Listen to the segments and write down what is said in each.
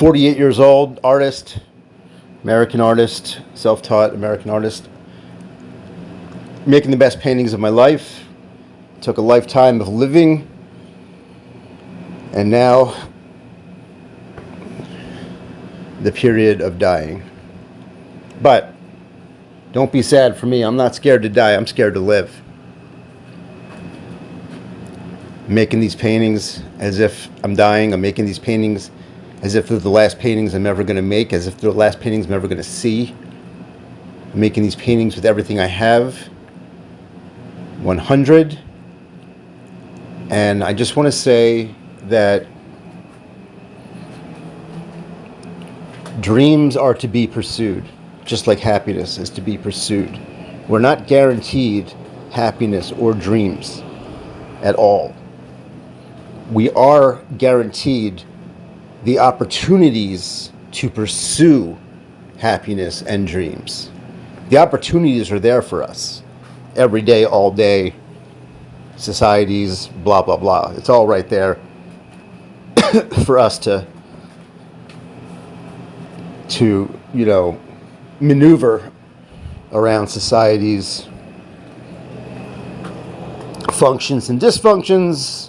48 years old, artist, American artist, self-taught American artist, making the best paintings of my life. Took a lifetime of living, and now the period of dying. But don't be sad for me. I'm not scared to die. I'm scared to live. I'm making these paintings as if I'm dying. I'm making these paintings as if they're the last paintings I'm ever going to make, as if they're the last paintings I'm ever going to see. I'm making these paintings with everything I have. 100. And I just want to say that dreams are to be pursued, just like happiness is to be pursued. We're not guaranteed happiness or dreams at all. We are guaranteed the opportunities to pursue happiness and dreams. The opportunities are there for us every day, all day, societies, blah, blah, blah. It's all right there for us to maneuver around society's functions and dysfunctions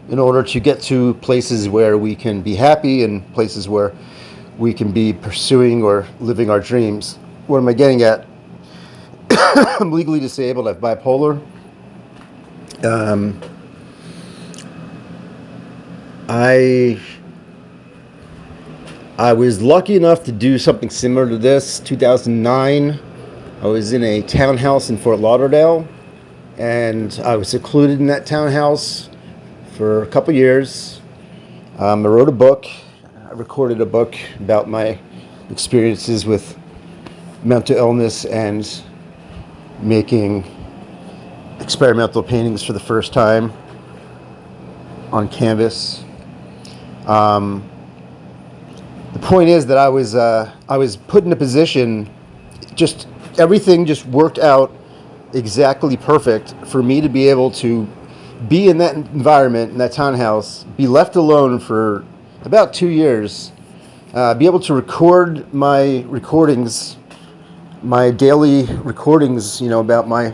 in order to get to places where we can be happy and places where we can be pursuing or living our dreams. What am I getting at? I'm legally disabled. I have bipolar. I was lucky enough to do something similar to this. 2009, I was in a townhouse in Fort Lauderdale, and I was secluded in that townhouse for a couple years. I wrote a book. I recorded a book about my experiences with mental illness and making experimental paintings for the first time on canvas. The point is that I was put in a position, just everything just worked out exactly perfect for me to be able to be in that environment, in that townhouse, be left alone for about 2 years, be able to record my recordings, my daily recordings, about my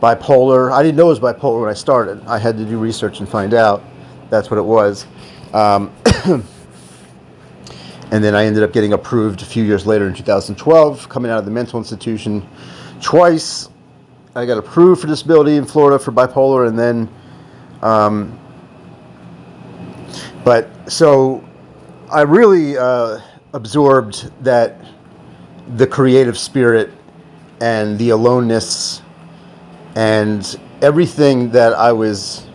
bipolar. I didn't know it was bipolar when I started. I had to do research and find out that's what it was. And then I ended up getting approved a few years later in 2012, coming out of the mental institution twice. I got approved for disability in Florida for bipolar, and then, but so I really absorbed that the creative spirit and the aloneness and everything that I was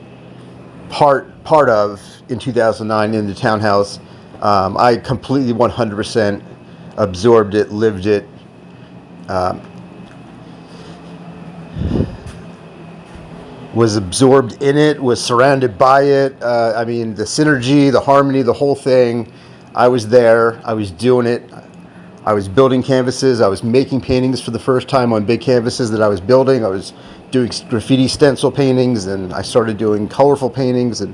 part of in 2009 in the townhouse. I completely 100% absorbed it, lived it, was absorbed in it, was surrounded by it. The synergy, the harmony, the whole thing. I was there. I was doing it. I was building canvases. I was making paintings for the first time on big canvases that I was building. I was doing graffiti stencil paintings, and I started doing colorful paintings and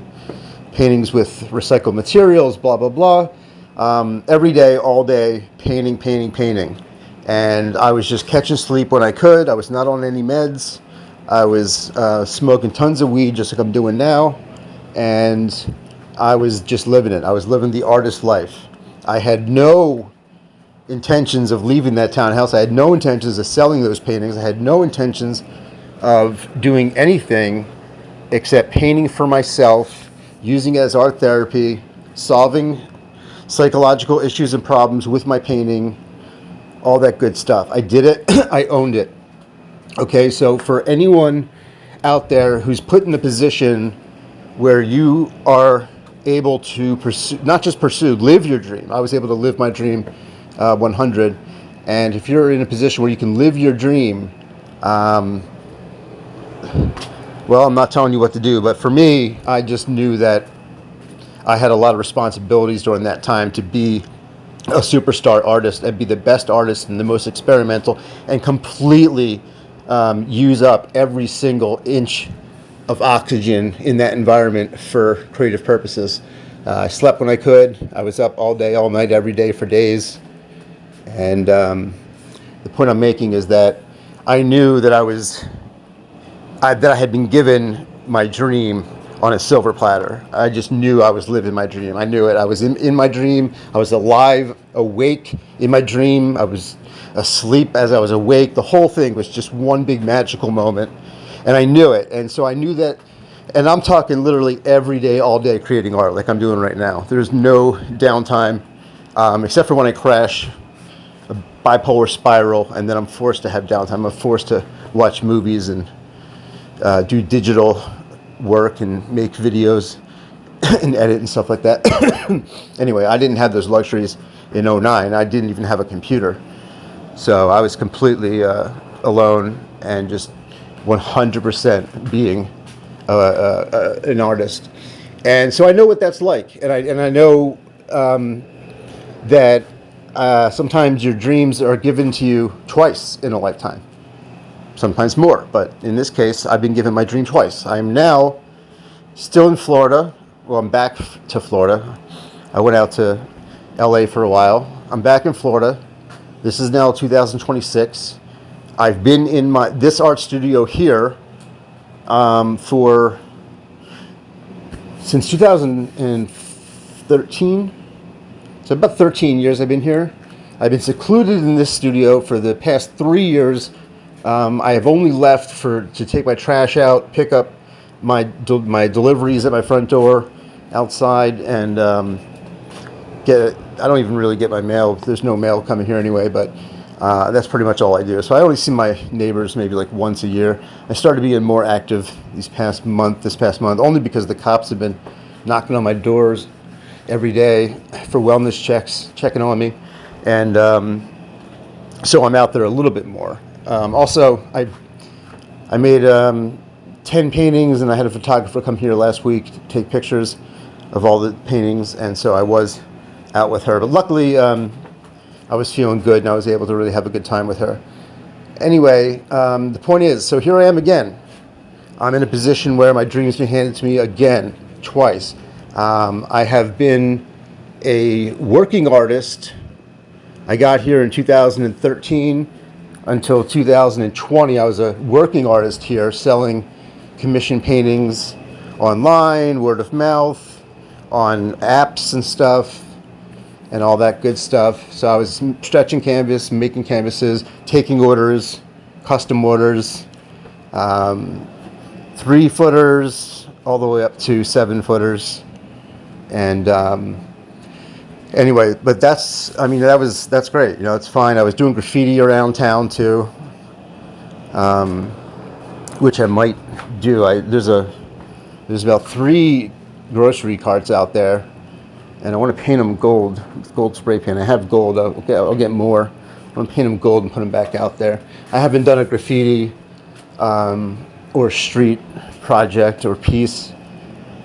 paintings with recycled materials, blah, blah, blah. Every day, all day, painting. And I was just catching sleep when I could. I was not on any meds. I was smoking tons of weed, just like I'm doing now. And I was just living it. I was living the artist life. I had no intentions of leaving that townhouse. I had no intentions of selling those paintings. I had no intentions of doing anything except painting for myself, using it as art therapy, solving psychological issues and problems with my painting, all that good stuff. I did it. I owned it. Okay, so for anyone out there who's put in the position where you are able to pursue, not just pursue, live your dream. I was able to live my dream 100. And if you're in a position where you can live your dream, well, I'm not telling you what to do, but for me, I just knew that I had a lot of responsibilities during that time to be a superstar artist and be the best artist and the most experimental and completely use up every single inch of oxygen in that environment for creative purposes. I slept when I could. I was up all day, all night, every day for days. And the point I'm making is that I knew that that I had been given my dream on a silver platter. I just knew I was living my dream. I knew it. I was in my dream. I was alive, awake in my dream. I was asleep as I was awake. The whole thing was just one big magical moment. And I knew it. And so I knew that, and I'm talking literally every day, all day creating art like I'm doing right now. There's no downtime, except for when I crash a bipolar spiral and then I'm forced to have downtime. I'm forced to watch movies and do digital work and make videos and edit and stuff like that. Anyway, I didn't have those luxuries in '09. I didn't even have a computer. So I was completely alone and just 100% being an artist. And so I know what that's like. And I know that sometimes your dreams are given to you twice in a lifetime. Sometimes more, but in this case, I've been given my dream twice. I am now still in Florida. Well, I'm back to Florida. I went out to LA for a while. I'm back in Florida. This is now 2026. I've been in this art studio here since 2013. So about 13 years I've been here. I've been secluded in this studio for the past 3 years. I have only left to take my trash out, pick up my deliveries at my front door outside, and I don't even really get my mail. There's no mail coming here anyway, but that's pretty much all I do. So I only see my neighbors maybe like once a year. I started being more active this past month, only because the cops have been knocking on my doors every day for wellness checks, checking on me. And so I'm out there a little bit more. Also, I made 10 paintings, and I had a photographer come here last week to take pictures of all the paintings, and so I was out with her. But luckily, I was feeling good, and I was able to really have a good time with her. Anyway, the point is, so here I am again. I'm in a position where my dreams been handed to me again, twice. I have been a working artist. I got here in 2013. Until 2020, I was a working artist here, selling commission paintings online, word of mouth, on apps and stuff, and all that good stuff. So I was stretching canvas, making canvases, taking orders, custom orders, 3-footers, all the way up to 7-footers. And anyway, but that's great. It's fine. I was doing graffiti around town too, which I might do. There's about 3 grocery carts out there, and I want to paint them gold spray paint. I have gold. I'll get more. I want to paint them gold and put them back out there. I haven't done a graffiti or street project or piece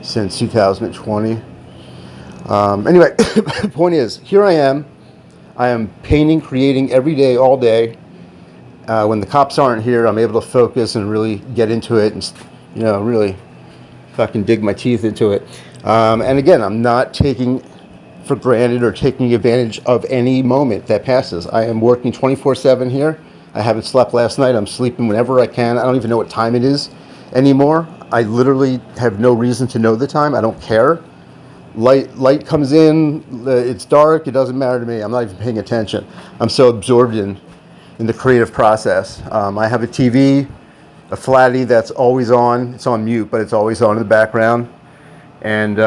since 2020. Anyway, the point is, here I am painting, creating every day, all day. When the cops aren't here, I'm able to focus and really get into it and, really fucking dig my teeth into it. And again, I'm not taking for granted or taking advantage of any moment that passes. I am working 24/7 here. I haven't slept last night. I'm sleeping whenever I can. I don't even know what time it is anymore. I literally have no reason to know the time. I don't care. Light comes in, it's dark, it doesn't matter to me. I'm not even paying attention. I'm so absorbed in the creative process. I have a TV, a flatty that's always on. It's on mute, but it's always on in the background. And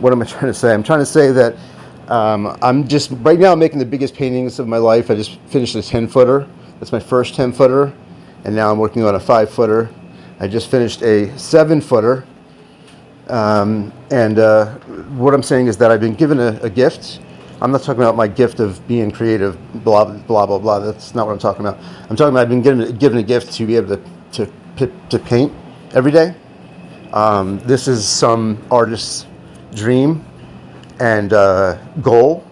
what am I trying to say? I'm trying to say that I'm just, right now I'm making the biggest paintings of my life. I just finished a 10-footer. That's my first 10-footer. And now I'm working on a 5-footer. I just finished a 7-footer. What I'm saying is that I've been given a gift. I'm not talking about my gift of being creative, blah, blah, blah, blah. That's not what I'm talking about. I'm talking about I've been given a gift to be able to paint every day. This is some artist's dream and goal,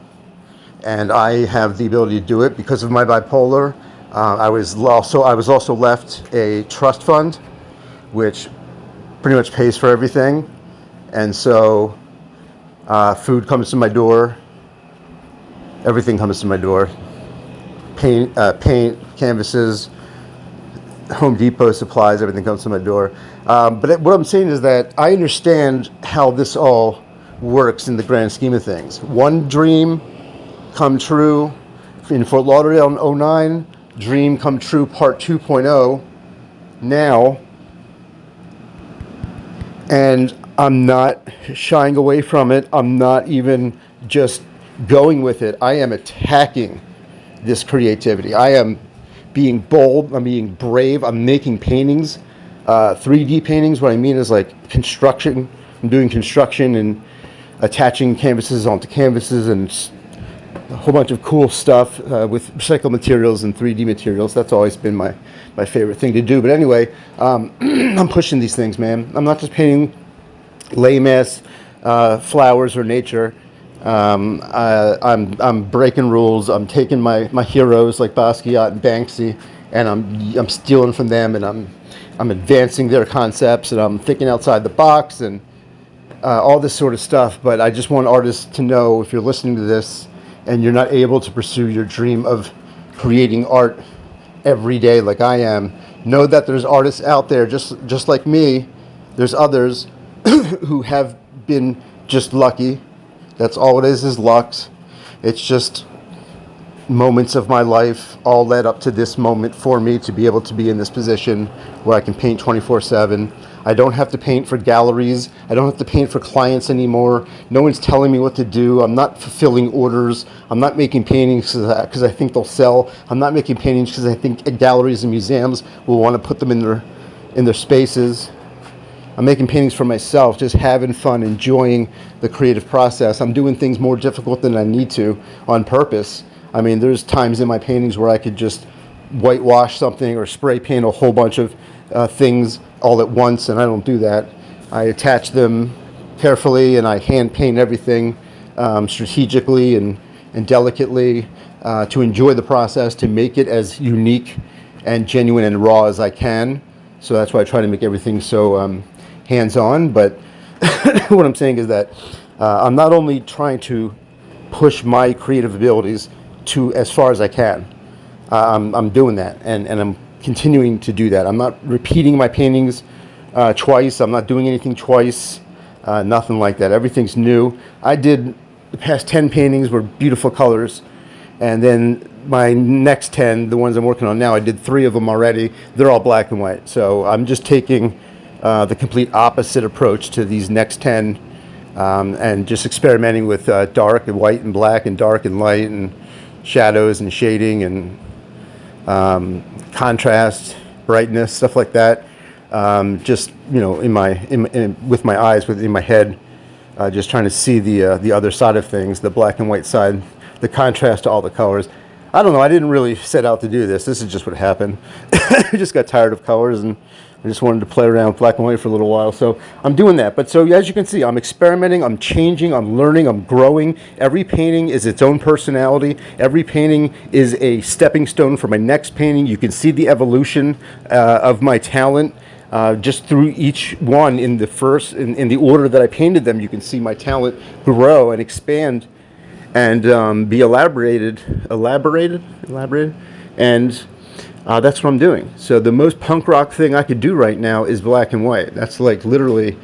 and I have the ability to do it because of my bipolar. I was also left a trust fund, which pretty much pays for everything. And so Food comes to my door. Everything comes to my door. Paint, canvases, Home Depot supplies, everything comes to my door. But what I'm saying is that I understand how this all works in the grand scheme of things. One dream come true in Fort Lauderdale in '09, dream come true part 2.0 now, and I'm not shying away from it. I'm not even just going with it. I am attacking this creativity. I am being bold. I'm being brave. I'm making paintings, 3D paintings. What I mean is like construction. I'm doing construction and attaching canvases onto canvases and a whole bunch of cool stuff with recycled materials and 3D materials. That's always been my favorite thing to do. But anyway, I'm pushing these things, man. I'm not just painting lame ass flowers or nature. I'm breaking rules. I'm taking my heroes like Basquiat and Banksy, and I'm stealing from them, and I'm advancing their concepts, and I'm thinking outside the box, and all this sort of stuff. But I just want artists to know, if you're listening to this and you're not able to pursue your dream of creating art every day like I am, know that there's artists out there just like me. There's others who have been just lucky. That's all it is luck. It's just moments of my life all led up to this moment for me to be able to be in this position where I can paint 24/7. I don't have to paint for galleries. I don't have to paint for clients anymore. No one's telling me what to do. I'm not fulfilling orders. I'm not making paintings because I think they'll sell. I'm not making paintings because I think galleries and museums will want to put them in their spaces. I'm making paintings for myself, just having fun, enjoying the creative process. I'm doing things more difficult than I need to on purpose. I mean, there's times in my paintings where I could just whitewash something or spray paint a whole bunch of things all at once, and I don't do that. I attach them carefully, and I hand paint everything strategically and delicately to enjoy the process, to make it as unique and genuine and raw as I can. So that's why I try to make everything so hands-on. But what I'm saying is that I'm not only trying to push my creative abilities to as far as I can. I'm doing that, and I'm continuing to do that. I'm not repeating my paintings twice. I'm not doing anything twice. Nothing like that. Everything's new. I did the past 10 paintings were beautiful colors, and then my next 10, the ones I'm working on now, I did 3 of them already. They're all black and white. So I'm just taking the complete opposite approach to these next 10, and just experimenting with dark and white and black and dark and light and shadows and shading and contrast, brightness, stuff like that. Just with my eyes, within my head, just trying to see the other side of things, the black and white side, the contrast to all the colors. I don't know. I didn't really set out to do this. This is just what happened. I just got tired of colors, and I just wanted to play around with black and white for a little while. So I'm doing that. But so as you can see, I'm experimenting, I'm changing, I'm learning, I'm growing. Every painting is its own personality. Every painting is a stepping stone for my next painting. You can see the evolution of my talent just through each one in the order that I painted them. You can see my talent grow and expand and be elaborated, and that's what I'm doing. So the most punk rock thing I could do right now is black and white. That's like literally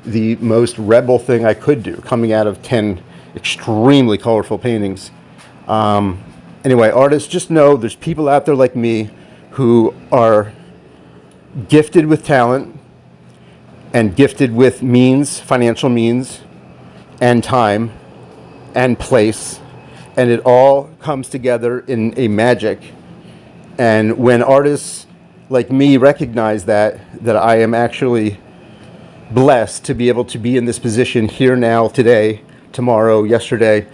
the most rebel thing I could do, coming out of 10 extremely colorful paintings. Anyway, artists, just know there's people out there like me who are gifted with talent and gifted with means, financial means, and time and place, and it all comes together in a magic. And when artists like me recognize that I am actually blessed to be able to be in this position here now, today, tomorrow, yesterday,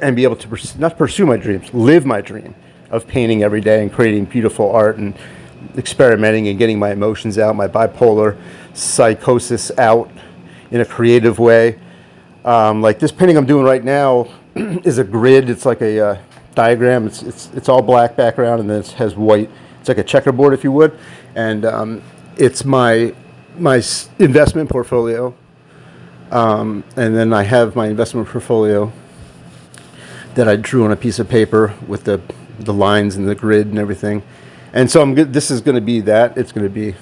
and be able to not pursue my dreams, live my dream of painting every day and creating beautiful art and experimenting and getting my emotions out, my bipolar psychosis out in a creative way. Like this painting I'm doing right now is a grid. It's like a diagram. It's all black background, and then it has white. It's like a checkerboard, if you would. And it's my investment portfolio. And then I have my investment portfolio that I drew on a piece of paper with the lines and the grid and everything. And so I'm good. This is going to be that. It's going to be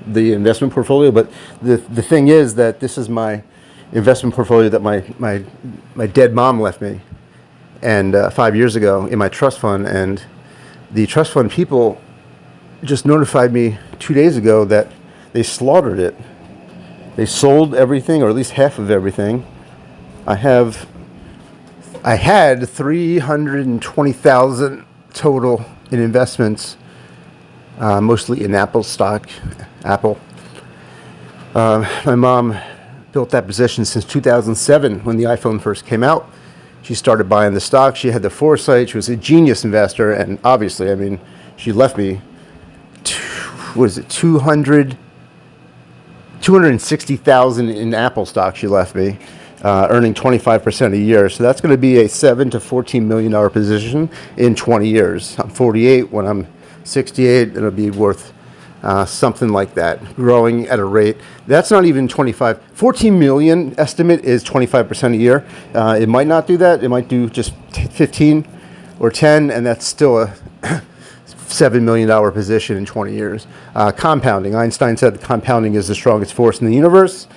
the investment portfolio. But the thing is that this is my investment portfolio that my dead mom left me, and 5 years ago in my trust fund. And the trust fund people just notified me 2 days ago that they slaughtered it. They sold everything, or at least half of everything. I had 320,000 total in investments, mostly in Apple stock. Apple. My mom built that position since 2007 when the iPhone first came out. She started buying the stock. She had the foresight. She was a genius investor, and obviously, I mean, she left me. What is it? 260,000 in Apple stock. She left me. Earning 25% a year. So that's going to be a $7 to $14 million position in 20 years. I'm 48. When I'm 68, it'll be worth something like that, growing at a rate. That's not even 25. 14 million estimate is 25% a year. It might not do that. It might do just 15 or 10, and that's still a $7 million position in 20 years. Compounding. Einstein said compounding is the strongest force in the universe.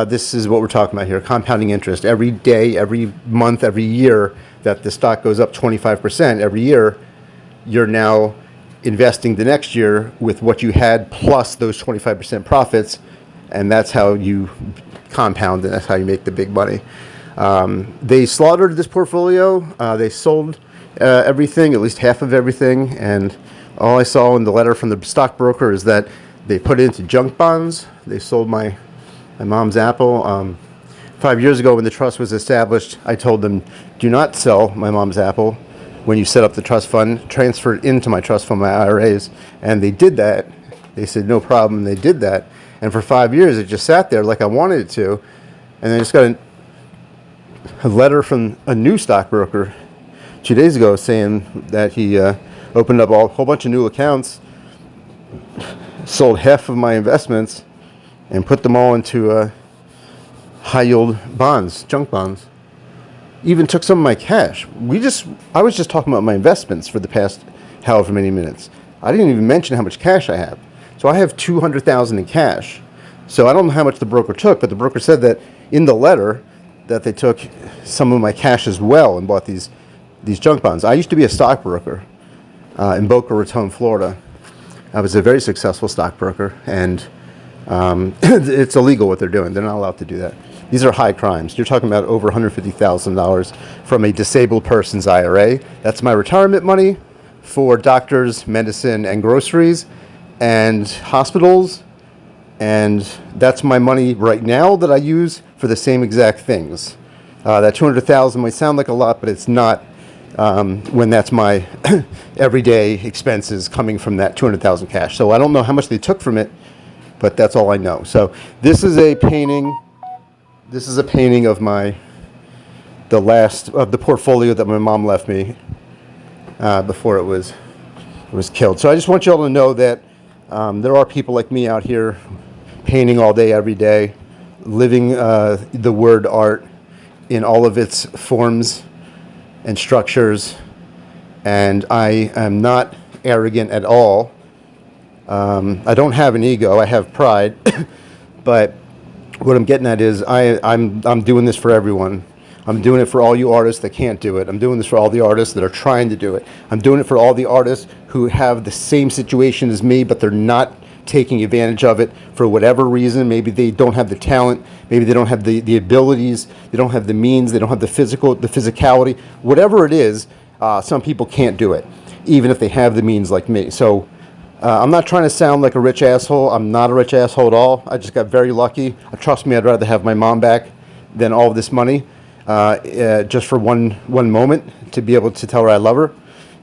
This is what we're talking about here, compounding interest. Every day, every month, every year that the stock goes up 25% every year, you're now investing the next year with what you had plus those 25% profits, and that's how you compound, and that's how you make the big money. They slaughtered this portfolio. They sold everything, at least half of everything, and all I saw in the letter from the stockbroker is that they put it into junk bonds. They sold my mom's Apple. 5 years ago when the trust was established, I told them, do not sell my mom's Apple. When you set up the trust fund, transfer it into my trust fund, my IRAs. And they did that. They said, no problem. They did that. And for 5 years, it just sat there like I wanted it to. And I just got a letter from a new stockbroker 2 days ago saying that he opened up a whole bunch of new accounts, sold half of my investments, and put them all into high yield bonds, junk bonds. Even took some of my cash. I was just talking about my investments for the past however many minutes. I didn't even mention how much cash I have. So I have $200,000 in cash. So I don't know how much the broker took, but the broker said that in the letter that they took some of my cash as well and bought these junk bonds. I used to be a stockbroker in Boca Raton, Florida. I was a very successful stockbroker, and it's illegal what they're doing. They're not allowed to do that. These are high crimes. You're talking about over $150,000 from a disabled person's IRA. That's my retirement money for doctors, medicine, and groceries, and hospitals. And that's my money right now that I use for the same exact things. That $200,000 might sound like a lot, but it's not when that's my everyday expenses coming from that $200,000 cash. So I don't know how much they took from it, but that's all I know. So this is a painting. This is a painting of the last of the portfolio that my mom left me before it was killed. So I just want you all to know that there are people like me out here painting all day, every day, living the word art in all of its forms and structures. And I am not arrogant at all. I don't have an ego. I have pride, but what I'm getting at is I'm doing this for everyone. I'm doing it for all you artists that can't do it. I'm doing this for all the artists that are trying to do it. I'm doing it for all the artists who have the same situation as me, but they're not taking advantage of it for whatever reason. Maybe they don't have the talent. Maybe they don't have the abilities. They don't have the means. They don't have the physicality. Whatever it is, some people can't do it, even if they have the means like me. So I'm not trying to sound like a rich asshole. I'm not a rich asshole at all. I just got very lucky. Trust me, I'd rather have my mom back than all of this money just for one moment to be able to tell her I love her.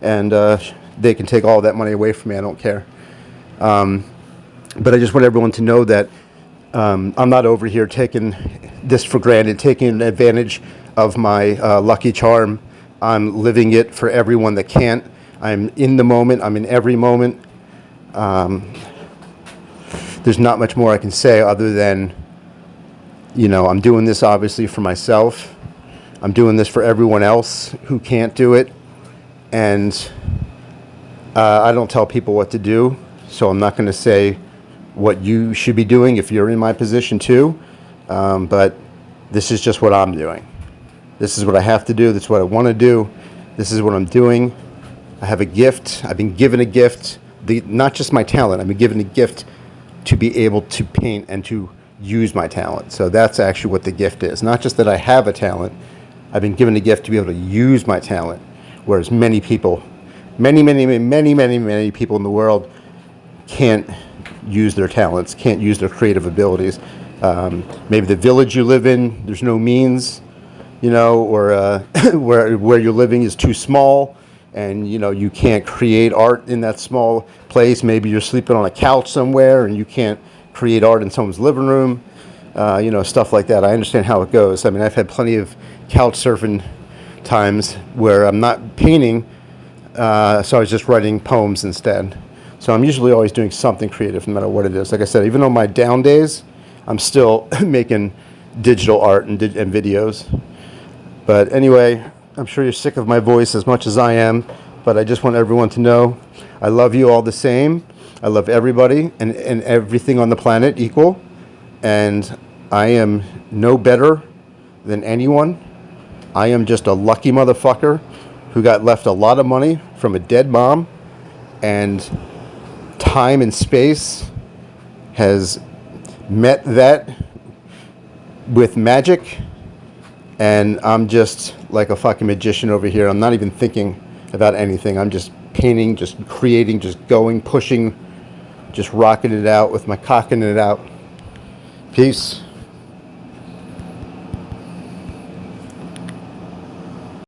And they can take all of that money away from me. I don't care. But I just want everyone to know that I'm not over here taking this for granted, taking advantage of my lucky charm. I'm living it for everyone that can't. I'm in the moment. I'm in every moment. There's not much more I can say other than You know, I'm doing this obviously for myself. I'm doing this for everyone else who can't do it. And I don't tell people what to do, so I'm not going to say what you should be doing if you're in my position too. But this is just what I'm doing. This is what I have to do. That's what I want to do. This is what I'm doing. I have a gift. I've been given a gift. Not just my talent. I've been given a gift to be able to paint and to use my talent. So that's actually what the gift is. Not just that I have a talent. I've been given a gift to be able to use my talent. Whereas many people, many people in the world can't use their talents, can't use their creative abilities. Maybe the village you live in, there's no means, you know, or where you're living is too small, and you know you can't create art in that small place. Maybe you're sleeping on a couch somewhere, and you can't create art in someone's living room. You know, stuff like that. I understand how it goes. I mean, I've had plenty of couch surfing times where I'm not painting, so I was just writing poems instead. So I'm usually always doing something creative, no matter what it is. Like I said, even on my down days, I'm still making digital art and videos. But anyway, I'm sure you're sick of my voice as much as I am, but I just want everyone to know I love you all the same. I love everybody and everything on the planet equal. And I am no better than anyone. I am just a lucky motherfucker who got left a lot of money from a dead mom, and time and space has met that with magic, and I'm just like a fucking magician over here. I'm not even thinking about anything. I'm just painting, just creating, just going, pushing, just rocking it out with my cock in it out. Peace.